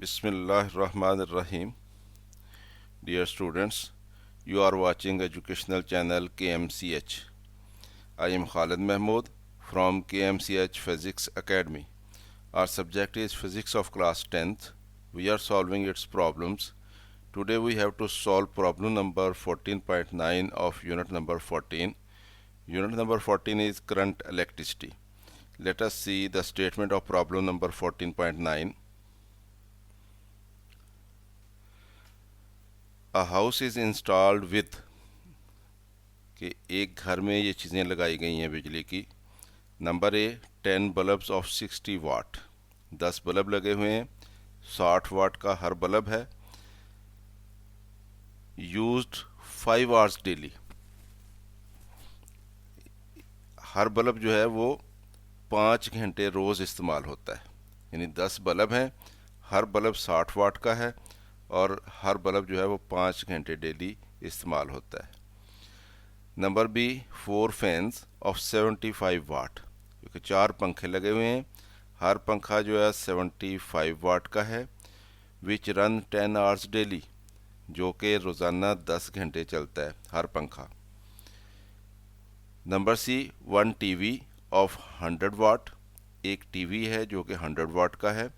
Bismillahirrahmanirrahim. Dear students, you are watching educational channel KMCH. I am Khalid Mahmood from KMCH Physics Academy. Our subject is Physics of class 10th. We are solving its problems. Today we have to solve problem number 14.9 of unit number 14. Unit number 14 is current electricity. Let us see the statement of problem number 14.9. A house is installed with कि एक घर में ये चीज़ें लगाई गई हैं बिजली की। Number A 10 bulbs of 60 watt, 10 bulb लगे हुए हैं, 60 वाट का हर बल्ब है। यूज्ड 5 आवर्स डेली, हर बल्ब जो है वो 5 घंटे रोज़ इस्तेमाल होता है। यानी 10 बल्ब हैं, हर बल्ब 60 वाट का है और हर बल्ब जो है वो 5 घंटे डेली इस्तेमाल होता है। नंबर बी 4 फैंस ऑफ 75 वाट, क्योंकि 4 पंखे लगे हुए हैं, हर पंखा जो है 75 वाट का है। विच रन 10 आवर्स डेली, जो कि रोज़ाना 10 घंटे चलता है हर पंखा। नंबर सी 1 टीवी ऑफ 100 वाट, एक टीवी है जो कि 100 वाट का है।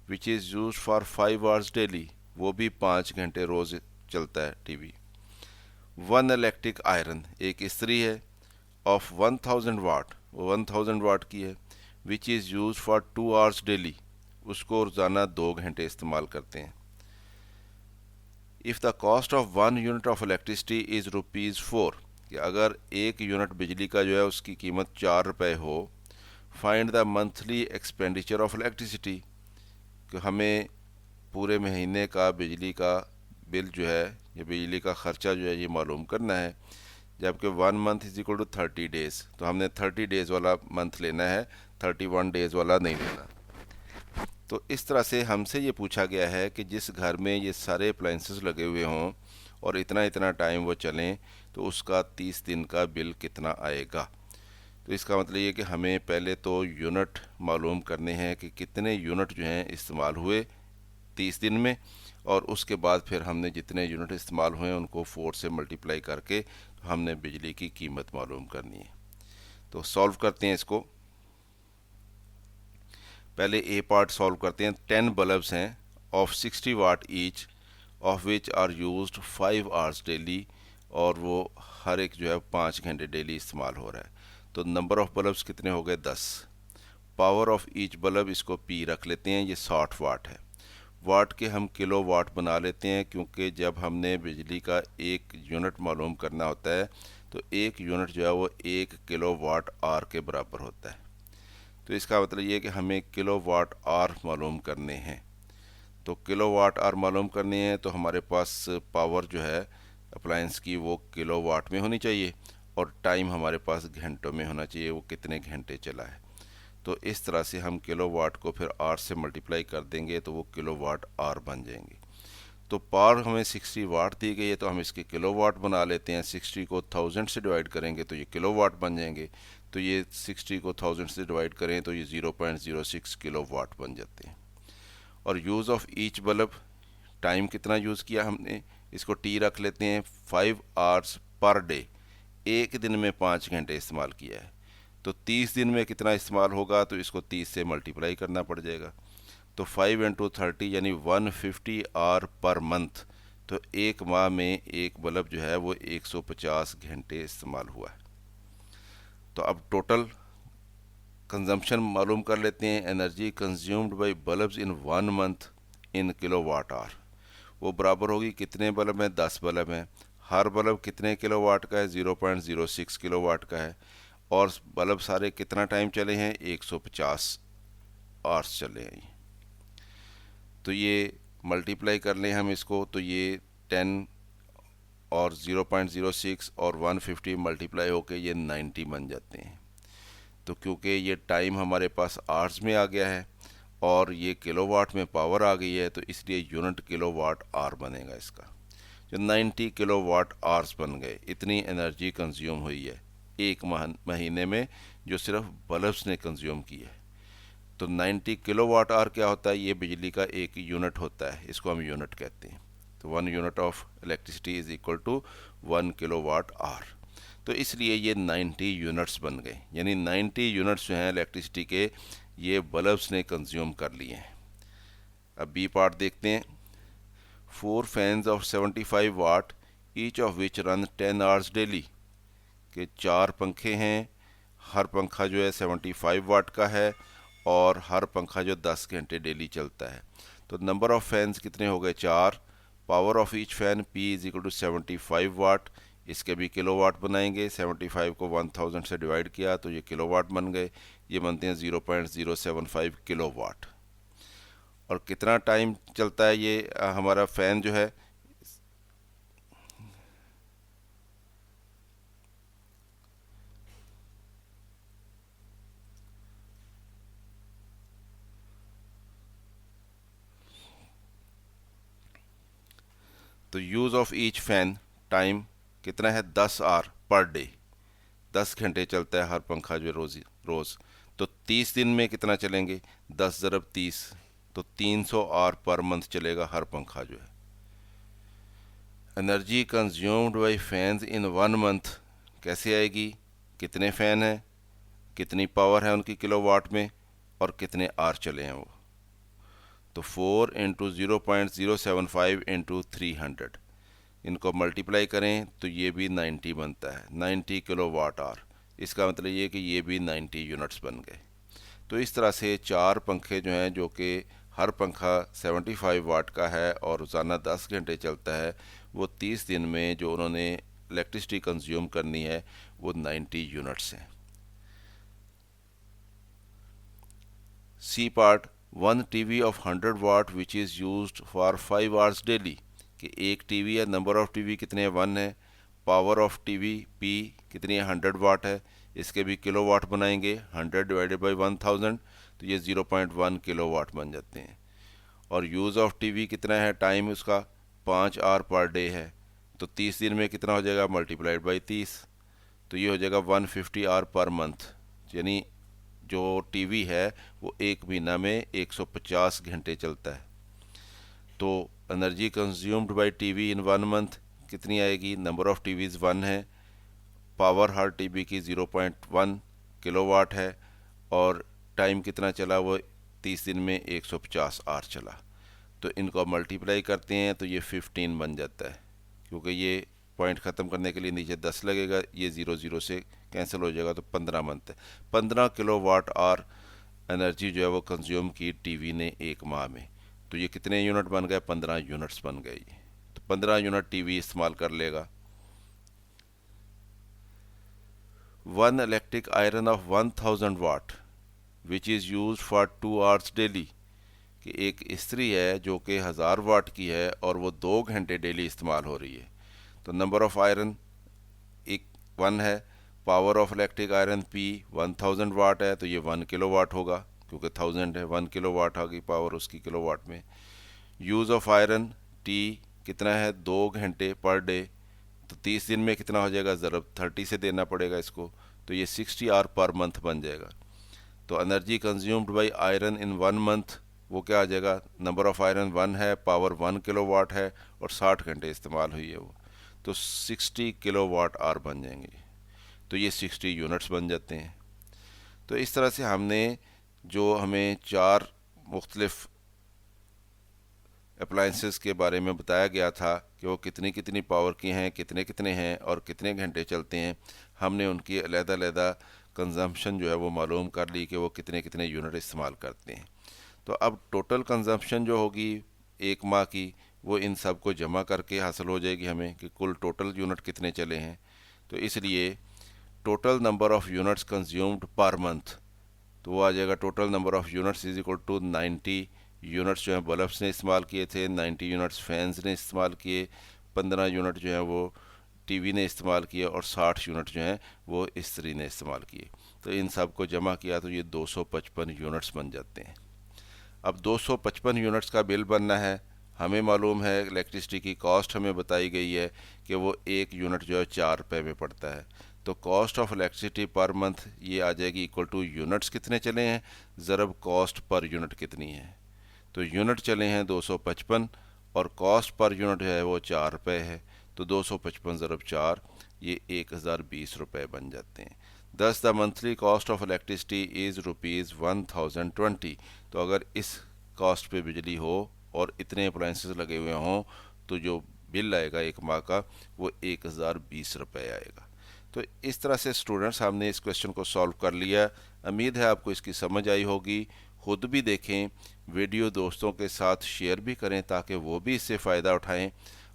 विच is use for 5 hours daily, वो भी 5 घंटे रोज़ चलता है टीवी। 1 इलेक्ट्रिक आयरन, एक इस्त्री है, ऑफ 1000 वाट, वो 1000 वाट की है। विच is use for 2 hours daily, उसको रोज़ाना 2 घंटे इस्तेमाल करते हैं। If the cost of 1 unit of electricity is ₹4, कि अगर एक यूनिट बिजली का जो है उसकी कीमत 4 रुपये हो। Find the monthly expenditure of electricity, कि हमें पूरे महीने का बिजली का बिल जो है या बिजली का ख़र्चा जो है ये मालूम करना है। जबकि 1 month is equal to 30 days, तो हमने 30 डेज़ वाला मंथ लेना है, 31 डेज़ वाला नहीं लेना। तो इस तरह से हमसे ये पूछा गया है कि जिस घर में ये सारे अप्लाइंसेस लगे हुए हों और इतना इतना टाइम वो चलें, तो उसका 30 दिन का बिल कितना आएगा। तो इसका मतलब ये कि हमें पहले तो यूनिट मालूम करने हैं कि कितने यूनिट जो हैं इस्तेमाल हुए 30 दिन में, और उसके बाद फिर हमने जितने यूनिट इस्तेमाल हुए उनको 4 से मल्टीप्लाई करके हमने बिजली की कीमत मालूम करनी है। तो सॉल्व करते हैं इसको। पहले ए पार्ट सॉल्व करते हैं। 10 बल्ब्स हैं of 60 watt each, of which are used 5 hours daily, और वो हर एक जो है 5 घंटे डेली इस्तेमाल हो रहा है। तो नंबर ऑफ बल्ब्स कितने हो गए 10। पावर ऑफ ईच बल्ब, इसको पी रख लेते हैं, ये 60 वाट है। वाट के हम किलो वाट बना लेते हैं, क्योंकि जब हमने बिजली का एक यूनिट मालूम करना होता है तो एक यूनिट जो है वो 1 किलो वाट आर के बराबर होता है। तो इसका मतलब ये है कि हमें किलो वाट आर मालूम करने हैं। तो किलो वाट आर मालूम करनी है तो हमारे पास पावर जो है अप्लायंस की वो किलो वाट में होनी चाहिए, और टाइम हमारे पास घंटों में होना चाहिए, वो कितने घंटे चला है। तो इस तरह से हम किलो वाट को फिर आर से मल्टीप्लाई कर देंगे तो वो किलो वाट आर बन जाएंगे। तो पावर हमें 60 वाट दी गई है तो हम इसके किलो वाट बना लेते हैं। 60 को 1000 से डिवाइड करेंगे तो ये किलो वाट बन जाएंगे। तो ये 60 को 1000 से डिवाइड करें तो ये 0.06 किलो वाट बन जाते हैं। और use of each bulb, time कितना यूज़ किया हमने, इसको टी रख लेते हैं। 5 आवर्स पर डे, एक दिन में 5 घंटे इस्तेमाल किया है। तो 30 दिन में कितना इस्तेमाल होगा, तो इसको 30 से मल्टीप्लाई करना पड़ जाएगा। तो 5 इंटू 30 यानी 150 आवर पर मंथ। तो एक माह में एक बल्ब जो है वो 150 घंटे इस्तेमाल हुआ है। तो अब टोटल कंजम्पशन मालूम कर लेते हैं। Energy consumed by bulbs in 1 month in kilo watt hour, वो बराबर होगी, कितने बल्ब हैं 10 बल्ब हैं, हर बल्ब कितने किलो वाट का है 0.06 किलो वाट का है, और बल्ब सारे कितना टाइम चले हैं 150 आवर्स चले हैं। तो ये मल्टीप्लाई कर लें हम इसको, तो ये 10 और 0.06 और 150 मल्टीप्लाई होके ये 90 बन जाते हैं। तो क्योंकि ये टाइम हमारे पास आवर्स में आ गया है और ये किलोवाट में पावर आ गई है, तो इसलिए यूनिट किलोवाट आवर बनेगा इसका। जो 90 किलोवाट आवर्स बन गए, इतनी एनर्जी कंज्यूम हुई है एक महीने में, जो सिर्फ बल्ब्स ने कंज्यूम की है। तो 90 किलोवाट आवर क्या होता है, ये बिजली का एक यूनिट होता है, इसको हम यूनिट कहते हैं। तो 1 unit of electricity is equal to 1 kilowatt hour. तो इसलिए ये 90 यूनिट्स बन गए, यानी 90 यूनिट्स जो हैं इलेक्ट्रिसिटी के, ये बल्ब्स ने कंज्यूम कर लिए हैं। अब बी पार्ट देखते हैं। 4 fans of 75 watt each of which run 10 hours daily, के 4 पंखे हैं, हर पंखा जो है 75 वाट का है और हर पंखा जो 10 घंटे डेली चलता है। तो नंबर ऑफ फैंस कितने हो गए, 4। Power of each fan P is equal to 75 watt, इसके भी किलोवाट बनाएंगे। 75 को 1000 से डिवाइड किया तो ये किलोवाट बन गए, ये बनते हैं 0.075 किलोवाट। और कितना टाइम चलता है ये हमारा फ़ैन जो है, तो use of each fan time कितना है, 10 आवर पर डे, 10 घंटे चलता है हर पंखा जो रोज़। तो 30 दिन में कितना चलेंगे, 10 ज़रब 30, तो 300 आवर पर मंथ चलेगा हर पंखा जो है। Energy consumed by fans in 1 month कैसे आएगी, कितने फ़ैन हैं, कितनी पावर है उनकी किलोवाट में और कितने आवर चले हैं वो। तो 4 इंटू 0.075 इंटू 300, इनको मल्टीप्लाई करें तो ये भी 90 बनता है, 90 किलोवाट आवर। इसका मतलब ये कि ये भी 90 यूनिट्स बन गए। तो इस तरह से 4 पंखे जो हैं, जो कि हर पंखा 75 वाट का है और रोज़ाना 10 घंटे चलता है, वो 30 दिन में जो उन्होंने इलेक्ट्रिसिटी कंज्यूम करनी है वो 90 यूनिट्स हैं। C part, 1 TV of 100 watt which is used for 5 hours daily, कि एक टीवी है, नंबर ऑफ टीवी कितने हैं, 1 है। पावर ऑफ टीवी P कितनी है, 100 वाट है, इसके भी किलोवाट बनाएंगे, 100 डिवाइडेड बाई 1000 तो ये 0.1 किलोवाट बन जाते हैं। और यूज़ ऑफ टीवी कितना है, टाइम उसका 5 आवर पर डे है, तो 30 दिन में कितना हो जाएगा, मल्टीप्लाइड बाई 30, तो ये हो जाएगा 150 आवर पर मंथ। यानी जो टीवी है वो एक महीना में 150 घंटे चलता है। तो energy consumed by TV in 1 month कितनी आएगी, नंबर ऑफ टीवीज़ 1 है, पावर हर टीवी की 0.1 किलोवाट है और टाइम कितना चला, वो 30 दिन में 150 आवर चला। तो इनको मल्टीप्लाई करते हैं तो ये 15 बन जाता है, क्योंकि ये पॉइंट ख़त्म करने के लिए नीचे 10 लगेगा, ये 0 से कैंसिल हो जाएगा, तो 15 बनता है। 15 किलोवाट आवर एनर्जी जो है वो कंज्यूम की टीवी ने एक माह में। तो ये कितने यूनिट बन गए, 15 यूनिट्स बन गए ये। तो 15 यूनिट टीवी इस्तेमाल कर लेगा। 1 electric iron of 1000 watt which is use for 2 hours daily, कि एक इस्त्री है जो कि 1000 वाट की है और वो 2 घंटे डेली इस्तेमाल हो रही है। तो नंबर ऑफ आयरन एक 1 है, power of electric iron P 1000 वाट है, तो ये 1 किलोवाट होगा, क्योंकि 1000 है, 1 किलोवाट आ गई पावर उसकी किलोवाट में। यूज़ ऑफ आयरन T कितना है, 2 घंटे पर डे, तो 30 दिन में कितना हो जाएगा, ज़रब 30 से देना पड़ेगा इसको, तो ये 60 आवर पर मंथ बन जाएगा। तो energy consumed by iron in 1 month वो क्या आ जाएगा, नंबर ऑफ आयरन 1 है, पावर 1 किलोवाट है और 60 घंटे इस्तेमाल हुई है वो, तो 60 किलोवाट आवर बन जाएंगे। तो ये 60 यूनिट्स बन जाते हैं। तो इस तरह से हमने जो हमें 4 मुख्तलिफ अप्लाइंसेस के बारे में बताया गया था कि वो कितनी कितनी पावर की हैं, कितने कितने हैं और कितने घंटे चलते हैं, हमने उनकी अलग-अलग कंजम्पशन जो है वो मालूम कर ली कि वो कितने कितने यूनिट इस्तेमाल करते हैं। तो अब टोटल कंजम्पशन जो होगी एक माह की, वो इन सब को जमा करके हासिल हो जाएगी हमें कि कुल टोटल यूनिट कितने चले हैं। तो इसलिए total number of units consumed per month, तो वो आ जाएगा total number of units is equal to 90 units जो हैं बल्ब्स ने इस्तेमाल किए थे, 90 यूनिट्स फैंस ने इस्तेमाल किए, 15 यूनिट जो हैं वो टीवी ने इस्तेमाल किए और 60 यूनिट जो हैं वो इस्त्री ने इस्तेमाल किए। तो इन सब को जमा किया तो ये 255 यूनिट्स बन जाते हैं। अब 255 यूनिट्स का बिल बनना है, हमें मालूम है इलेक्ट्रिसिटी की कॉस्ट हमें बताई गई है कि वो 1 यूनिट जो है 4 रुपये में पड़ता है। तो cost of electricity per month ये आ जाएगी इक्वल टू यूनिट्स कितने चले हैं ज़रब कॉस्ट पर यूनिट कितनी है। तो यूनिट चले हैं 255 और कॉस्ट पर यूनिट है वो 4 रुपये है, तो 255 ज़रब 4 ये 1020 रुपये बन जाते हैं। दस the monthly cost of electricity is ₹1020। तो अगर इस कॉस्ट पे बिजली हो और इतने अप्लाइंसेस लगे हुए हों तो जो बिल आएगा एक माह का वो 1020 रुपये आएगा। तो इस तरह से स्टूडेंट्स हमने इस क्वेश्चन को सॉल्व कर लिया। उम्मीद है आपको इसकी समझ आई होगी। खुद भी देखें, वीडियो दोस्तों के साथ शेयर भी करें ताकि वो भी इससे फ़ायदा उठाएं।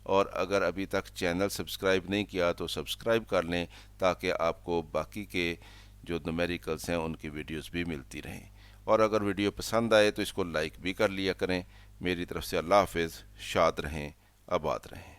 और अगर अभी तक चैनल सब्सक्राइब नहीं किया तो सब्सक्राइब कर लें ताकि आपको बाकी के जो न्यूमेरिकल्स हैं उनकी वीडियोस भी मिलती रहें। और अगर वीडियो पसंद आए तो इसको लाइक भी कर लिया करें। मेरी तरफ से अल्लाह हाफिज़। शाद रहें, आबाद रहें।